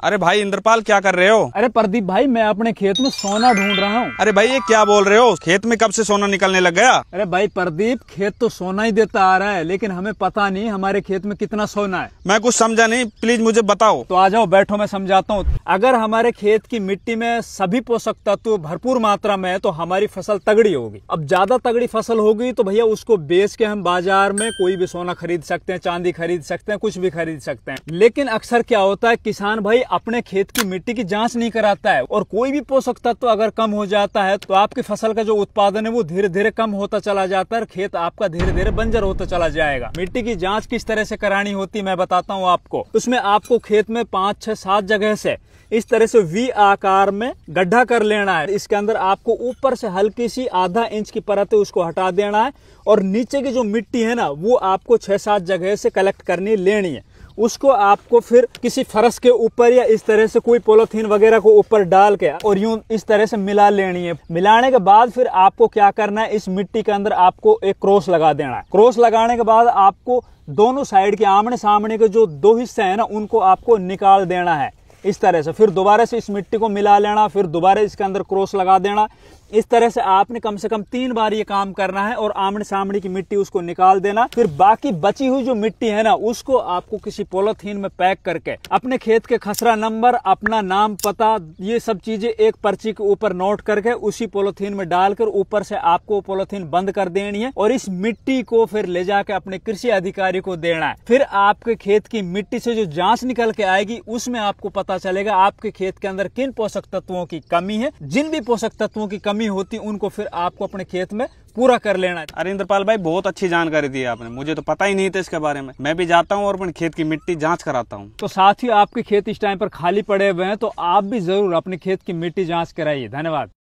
अरे भाई इंद्रपाल, क्या कर रहे हो? अरे प्रदीप भाई, मैं अपने खेत में सोना ढूंढ रहा हूँ। अरे भाई, ये क्या बोल रहे हो? खेत में कब से सोना निकलने लग गया? अरे भाई प्रदीप, खेत तो सोना ही देता आ रहा है, लेकिन हमें पता नहीं हमारे खेत में कितना सोना है। मैं कुछ समझा नहीं, प्लीज मुझे बताओ। तो आ जाओ, बैठो, मैं समझाता हूँ। अगर हमारे खेत की मिट्टी में सभी पोषक तत्व भरपूर मात्रा में है तो हमारी फसल तगड़ी होगी। अब ज्यादा तगड़ी फसल होगी तो भैया उसको बेच के हम बाजार में कोई भी सोना खरीद सकते हैं, चांदी खरीद सकते हैं, कुछ भी खरीद सकते हैं। लेकिन अक्सर क्या होता है, किसान भाई अपने खेत की मिट्टी की जांच नहीं कराता है, और कोई भी पोषक तत्व अगर कम हो जाता है तो आपकी फसल का जो उत्पादन है वो धीरे धीरे कम होता चला जाता है, खेत आपका धीरे धीरे बंजर होता चला जाएगा। मिट्टी की जांच किस तरह से करानी होती है मैं बताता हूँ आपको। उसमें आपको खेत में 5, 6, 7 जगह से इस तरह से वी आकार में गड्ढा कर लेना है। इसके अंदर आपको ऊपर से हल्की सी आधा इंच की परत है उसको हटा देना है, और नीचे की जो मिट्टी है ना वो आपको 6-7 जगह से कलेक्ट करनी लेनी है। उसको आपको फिर किसी फरस के ऊपर या इस तरह से कोई पॉलीथीन वगैरह को ऊपर डाल के और यूं इस तरह से मिला लेनी है। मिलाने के बाद फिर आपको क्या करना है, इस मिट्टी के अंदर आपको एक क्रॉस लगा देना है। क्रॉस लगाने के बाद आपको दोनों साइड के आमने सामने के जो 2 हिस्से हैं ना उनको आपको निकाल देना है इस तरह से। फिर दोबारा से इस मिट्टी को मिला लेना, फिर दोबारा इसके अंदर क्रॉस लगा देना। इस तरह से आपने कम से कम 3 बार ये काम करना है, और आमने सामने की मिट्टी उसको निकाल देना। फिर बाकी बची हुई जो मिट्टी है ना उसको आपको किसी पॉलीथीन में पैक करके अपने खेत के खसरा नंबर, अपना नाम, पता, ये सब चीजें एक पर्ची के ऊपर नोट करके उसी पॉलीथीन में डालकर ऊपर से आपको पॉलीथीन बंद कर देनी है, और इस मिट्टी को फिर ले जाके अपने कृषि अधिकारी को देना है। फिर आपके खेत की मिट्टी से जो जांच निकल के आएगी उसमें आपको पता चलेगा आपके खेत के अंदर किन पोषक तत्वों की कमी है। जिन भी पोषक तत्वों की कमी होती उनको फिर आपको अपने खेत में पूरा कर लेना है। अरे इंद्रपाल भाई, बहुत अच्छी जानकारी दी आपने, मुझे तो पता ही नहीं था इसके बारे में। मैं भी जाता हूँ और अपने खेत की मिट्टी जांच कराता हूँ। तो साथ ही आपके खेत इस टाइम पर खाली पड़े हुए हैं तो आप भी जरूर अपने खेत की मिट्टी जांच कराइए। धन्यवाद।